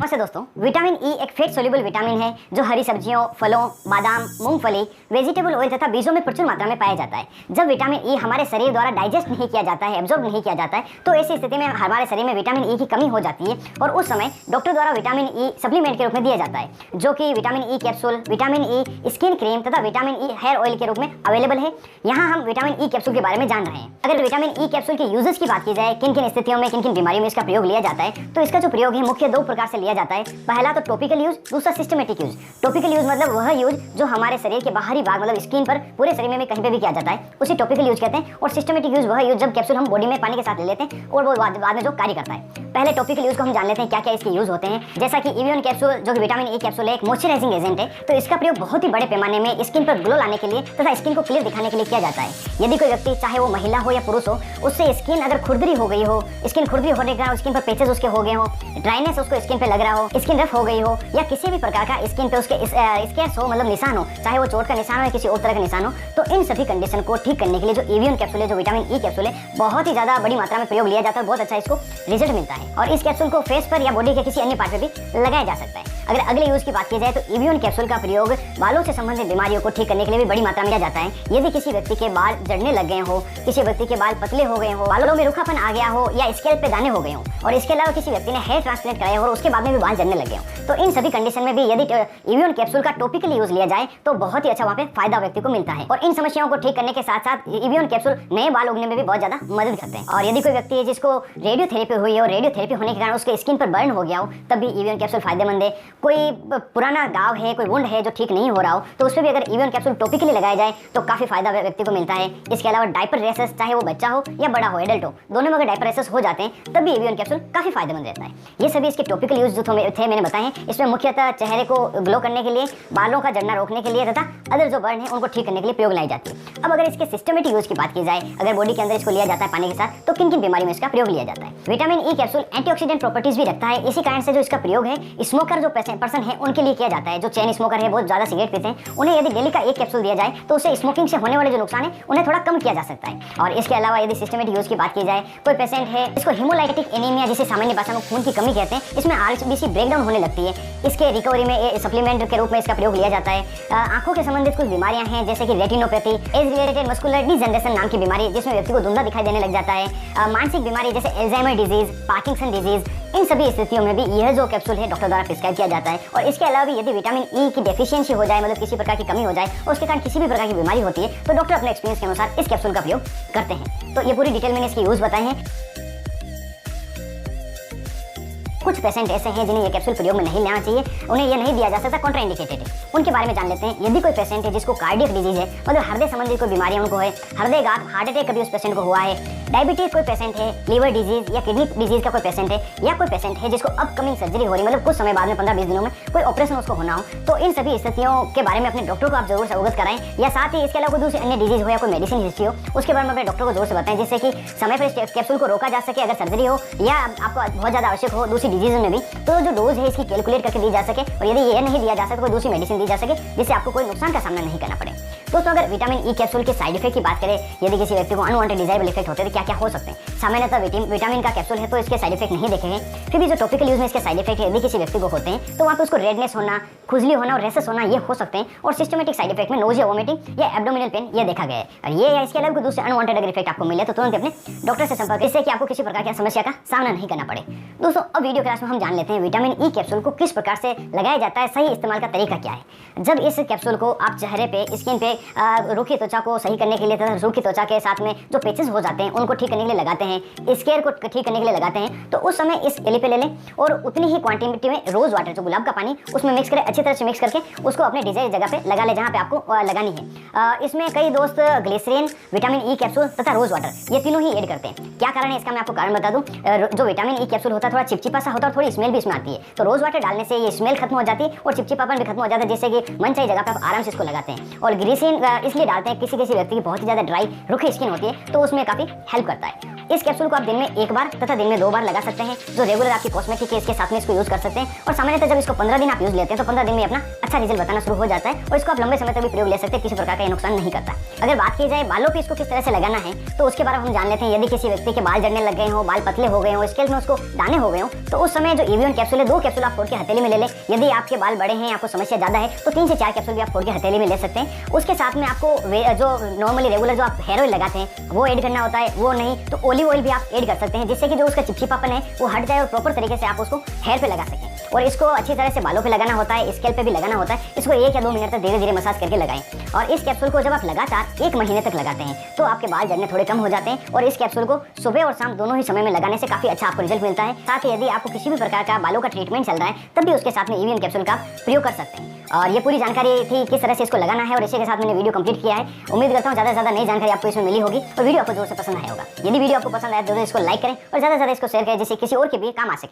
नमस्ते दोस्तों, vitamin E एक फैट सोल्यूबल विटामिन है जो हरी सब्जियों, फलों, बादाम, मूंगफली, वेजिटेबल ऑयल तथा बीजों में प्रचुर मात्रा में पाया जाता है। जब विटामिन ई हमारे शरीर द्वारा डाइजेस्ट नहीं किया जाता है, एब्जॉर्ब नहीं किया जाता है, तो ऐसी स्थिति में हमारे शरीर में विटामिन ई की कमी हो जाती है और उस समय डॉक्टर द्वारा विटामिन ई सप्लीमेंट के रूप में दिया जाता है, जो कि vitamin E capsule, vitamin E skin cream तथा विटामिन ई हेयर ऑयल के रूप में अवेलेबल है। यहाँ हम विटामिन ई कैप्सूल के बारे में जान रहे हैं। अगर विटामिन ई कैप्सूल के यूजेस की बात की जाए, किन किन स्थितियों में, किन किन बीमारियों में इसका प्रयोग लिया जाता है, तो इसका जो प्रयोग है मुख्य दो प्रकार से लिया जाता है। पहला तो टॉपिकल यूज, दूसरा सिस्टमेटिक यूज। टॉपिकल यूज मतलब वह यूज जो हमारे शरीर के बाहरी भाग मतलब स्किन पर, पूरे शरीर में कहीं पे भी किया जाता है, उसे टॉपिकल यूज कहते हैं। और सिस्टमेटिक यूज वह यूज जब कैप्सूल हम बॉडी में पानी के साथ ले लेते हैं और वो बाद में जो कार्य करता है। पहले टॉपिकल यूज को हम जान लेते हैं क्या क्या इसके यूज होते हैं। जैसा कि एवियन कैप्सूल जो कि विटामिन ई कैप्सूल है, एक मॉइस्चराइजिंग एजेंट है, तो इसका प्रयोग बहुत ही बड़े पैमाने में स्किन पर ग्लो लाने के लिए तथा स्किन को क्लियर दिखाने के लिए किया जाता है। यदि कोई व्यक्ति, चाहे वो महिला हो या पुरुष हो, उससे स्किन अगर खुरदरी हो गई हो, स्किन खुरदरी होने के कारण स्किन पर पैचेस उसके हो गए हो, ड्राइनेस उसको स्किन पे लग रहा हो, स्किन रफ हो गई हो, या किसी भी प्रकार का स्किन पे उसके स्कैर्स हो मतलब निशान हो, चाहे वो चोट का निशान हो या किसी और तरह का निशान हो, तो इन सभी कंडीशन को ठीक करने के लिए जो एवियन कैप्सूल है, जो विटामिन ई कैप्सूल है, बहुत ही ज्यादा बड़ी मात्रा में प्रयोग लिया जाता है। बहुत अच्छा इसको रिजल्ट मिलता है और इस कैप्सूल को फेस पर या बॉडी के किसी अन्य पार्ट पे भी लगाया जा सकता है। अगर अगले यूज की बात की जाए तो एवियन कैप्सूल का प्रयोग बालों से संबंधित बीमारियों को ठीक करने के लिए भी बड़ी मात्रा में किया जाता है। यदि किसी व्यक्ति के बाल जड़ने लग गए हो, किसी व्यक्ति के बाल पतले हो गए हो, बालों में रूखापन आ गया हो या स्कैल्प पे दाने हो गए हो, और इसके अलावा किसी व्यक्ति ने हेयर ट्रांसप्लांट कराया हो और उसके बाद में भी बाल जड़ने लगे हो, तो इन सभी कंडीशन में भी यदि एवियन कैप्सूल का टॉपिकल यूज लिया जाए तो बहुत ही अच्छा वहाँ पे फायदा व्यक्ति को मिलता है। और इन समस्याओं को ठीक करने के साथ साथ एवियन कैप्सूल नए बाल उगने में भी बहुत ज्यादा मदद करते हैं। और यदि कोई व्यक्ति है जिसको रेडियोथेरेपी हुई है और रेडियोथेरेपी होने के कारण उसके स्किन पर बर्न हो गया हो, तब भी एवियन कैप्सूल फायदेमंद है। कोई पुराना घाव है, कोई वुंड है जो ठीक नहीं हो रहा हो, तो उसमें भी अगर एवियन कैप्सूल टॉपिकली लगाया जाए तो काफी फायदा व्यक्ति को मिलता है। इसके अलावा डायपर रेसेस, चाहे वो बच्चा हो या बड़ा हो, एडल्ट हो, दोनों में अगर डायपर रेसेस हो जाते हैं तब भी एवियन कैप्सूल काफी फायदेमंद रहता है। ये सभी इसके टॉपिकल यूज जो थे मैंने बताए हैं। इसमें मुख्यतः चेहरे को ग्लो करने के लिए, बालों का झड़ना रोकने के लिए तथा अदर जो बर्न है उनको ठीक करने के लिए प्रयोग लाई जाती है। अब अगर इसके सिस्टमेटिक यूज की बात की जाए, अगर बॉडी के अंदर इसको लिया जाता है पानी के साथ, तो किन किन बीमारी में इसका प्रयोग लिया जाता है। Vitamin E capsule antioxidant properties भी रखता है। इसी कारण से जो इसका प्रयोग है स्मोकर जो पर्सन है उनके लिए किया जाता है। जो चेन स्मोकर है, बहुत ज्यादा सिगरेट पीते हैं, उन्हें यदि डेली का एक कैप्सूल दिया जाए तो उससे स्मोकिंग से होने वाले जो नुकसान है उन्हें थोड़ा कम किया जा सकता है। और इसके अलावा यदि सिस्टमेटिक यूज की बात की जाए, कोई पेशेंट है इसको हीमोलाइटिक एनीमिया, जिसे सामान्य भाषा में खून की कमी कहते हैं, इसमें आरबीसी ब्रेकडाउन होने लगती है, इसके रिकवरी में सप्लीमेंट के रूप में इसका प्रयोग लिया जाता है। आंखों के संबंधित कुछ बीमारियां हैं जैसे कि retinopathy, age related muscular degeneration नाम की बीमारी जिसमें व्यक्ति को धुंधला दिखाई देने लग जाता है, मानसिक बीमारी जैसे एल्जाइमर डिजीज, पार्किंसन डिजीज, इन सभी स्थितियों में भी यह जो कैप्सूल है डॉक्टर द्वारा प्रिस्क्राइब किया जाता है। और इसके अलावा भी यदि विटामिन ई की डेफिशिएंसी हो जाए, मतलब किसी प्रकार की कमी हो जाए और उसके कारण किसी भी प्रकार की बीमारी होती है, तो डॉक्टर अपने एक्सपीरियंस के अनुसार इस कैप्सूल का प्रयोग करते हैं। तो ये पूरी डिटेल मैंने इसके यूज बताए हैं। कुछ पेशेंट ऐसे हैं जिन्हें ये कैप्सूल प्रयोग में नहीं लेना चाहिए, उन्हें ये नहीं दिया जा सकता, कॉन्ट्राइंडिकेटेड है, उनके बारे में जान लेते हैं। यदि कोई पेशेंट है जिसको कार्डियक डिजीज है, मतलब हृदय संबंधी कोई बीमारियां उनको है, हृदयघात, हार्ट अटैक कभी उस पेशेंट को हुआ है, डायबिटीज कोई पेशेंट है, लीवर डिजीज या किडनी डिजीज का कोई पेशेंट है, या कोई पेशेंट है जिसको अपकमिंग सर्जरी हो रही है, मतलब कुछ समय बाद में 15-20 दिनों में कोई ऑपरेशन उसको होना हो, तो इन सभी स्थितियों के बारे में अपने डॉक्टर को आप जरूर से अवगत कराएं। या साथ ही इसके अलावा कोई दूसरी अन्य डिजीज हो या कोई मेडिसिन हिस्ट्री हो, उसके बारे में अपने डॉक्टर को जरूर से बताएं, जिससे कि समय पर इस कैप्सूल को रोका जा सके। अगर सर्जरी हो या आपको बहुत ज्यादा आवश्यक हो दूसरी डिजीज में भी, तो जो डोज है इसकी कैलकुलेट करके दी जा सके, और यदि ये नहीं दिया जा सकता कोई दूसरी मेडिसिन दी जा सके जिससे आपको कोई नुकसान का सामना नहीं करना पड़े। दोस्तों, अगर विटामिन ई कैप्सूल के साइड इफेक्ट की बात करें, यदि किसी व्यक्ति को अनवांटेड डिजायरेबल इफेक्ट होते हैं तो क्या क्या हो सकते हैं। सामान्यतः विटामिन का कैप्सूल है तो इसके साइड इफेक्ट नहीं देखे हैं। फिर भी जो टॉपिकल यूज में इसके साइड इफेक्ट यदि किसी व्यक्ति को होते हैं तो वहाँ पे उसको रेडनेस होना, खुजली होना और रेसेस होना ये हो सकते हैं। और सिस्टमेटिक साइड इफेक्ट में नोजिया, वोमिटिंग या एब्डोमिनल पेन ये देखा गया है। और ये या इसके अलावा कोई दूसरे अनवांटेड अगर इफेक्ट आपको मिले तो तुरंत अपने डॉक्टर से संपर्क, इससे कि आपको किसी प्रकार की समस्या का सामना नहीं करना पड़े। दोस्तों, अब वीडियो क्लास में हम जान लेते हैं विटामिन ई कैप्सूल को किस प्रकार से लगाया जाता है, सही इस्तेमाल का तरीका क्या है। जब इस कैप्सूल को आप चेहरे पे, स्किन पे रूखी त्वचा को सही करने के लिए तथा रूखी त्वचा के साथ में जो पेचेस हो जाते हैं उनको ठीक करने के लिए लगाते हैं, स्केयर को ठीक करने के लिए लगाते हैं, तो उस समय इस एली पे ले लें और उतनी ही क्वांटिटी में रोज वाटर, जो गुलाब का पानी, उसमें मिक्स करें, अच्छी तरह से मिक्स करके उसको अपने डिजायर जगह पे लगा ले जहाँ पे आपको लगानी है। इसमें कई दोस्त ग्लिसरीन, विटामिन ई कैप्सूल तथा रोज वाटर ये तीनों ही ऐड करते हैं। क्या कारण है इसका मैं आपको कारण बता दूं। जो विटामिन ई कैप्सूल होता है थोड़ा चिपचिपा सा होता है और थोड़ी स्मेल भी इसमें आती है, तो रोज वाटर डालने से ये स्मेल खत्म हो जाती है और चिपचिपापन भी खत्म हो जाता है, जिससे कि मन चाहिए जगह पे आप आराम से इसको लगाते हैं। और ग्लिसरीन इसलिए डालते हैं, किसी व्यक्ति की बहुत ही ज्यादा ड्राई रूखी स्किन होती है तो उसमें काफी हेल्प करता है। इस कैप्सूल को आप दिन में एक बार तथा दिन में 2 बार लगा सकते हैं। जो रेगुलर आपकी कॉस्मेटिक है इसके साथ में इसको यूज कर सकते हैं। और सामान्यतः जब इसको 15 दिन आप यूज लेते हैं तो 15 दिन में अपना अच्छा रिजल्ट बताना शुरू हो जाता है और इसको आप लंबे समय तक भी प्रयोग ले सकते हैं, किसी प्रकार का नुकसान नहीं करता। अगर बात की जाए बालों पे इसको किस तरह से लगाना है तो उसके बारे में हम जान लेते हैं। यदि किसी व्यक्ति के बाल जड़ने लग गए हो, बाल पतले हो गए हो, स्कैल्प में उसको दाने हो गए हो, तो तो उस समय जो EVN कैप्सूल है 2 कैप्सूल आप फोड़ के हथेली में ले लें। यदि आपके बाल बड़े हैं, आपको समस्या ज़्यादा है तो 3 से 4 कैप्सूल भी आप फोड़ के हथेली में ले सकते हैं। उसके साथ में आपको जो नॉर्मली रेगुलर जो आप हेयर ऑयल लगाते हैं वो ऐड करना होता है, वो नहीं तो ओलिव ऑयल भी आप ऐड कर सकते हैं, जिससे कि जो उसका चिपचिपापन है वो हट जाए और प्रॉपर तरीके से आप उसको हेयर पे लगा सकें। और इसको अच्छी तरह से बालों पे लगाना होता है, स्कैल्प पे भी लगाना होता है। इसको 1 या 2 मिनट तक धीरे धीरे मसाज करके लगाएं। और इस कैप्सूल को जब आप लगातार 1 महीने तक लगाते हैं तो आपके बाल झड़ने थोड़े कम हो जाते हैं। और इस कैप्सूल को सुबह और शाम दोनों ही समय में लगाने से काफी अच्छा आपको रिजल्ट मिलता है। साथ ही यदि आपको किसी भी प्रकार का बालों का ट्रीटमेंट चल रहा है तब भी उसके साथ में EVN कैप्सूल का प्रयोग कर सकते हैं। और ये पूरी जानकारी थी किस तरह से इसको लगाना है, और इसी के साथ मैंने वीडियो कंप्लीट किया है। उम्मीद करता हूँ ज़्यादा से ज़्यादा नई जानकारी आपको इसमें मिली होगी और वीडियो आपको जोर से पसंद आया होगा। यदि वीडियो आपको पसंद आया तो इसको लाइक करें और ज़्यादा से ज़्यादा इसको शेयर करें, जिससे किसी और के भी काम आ सके।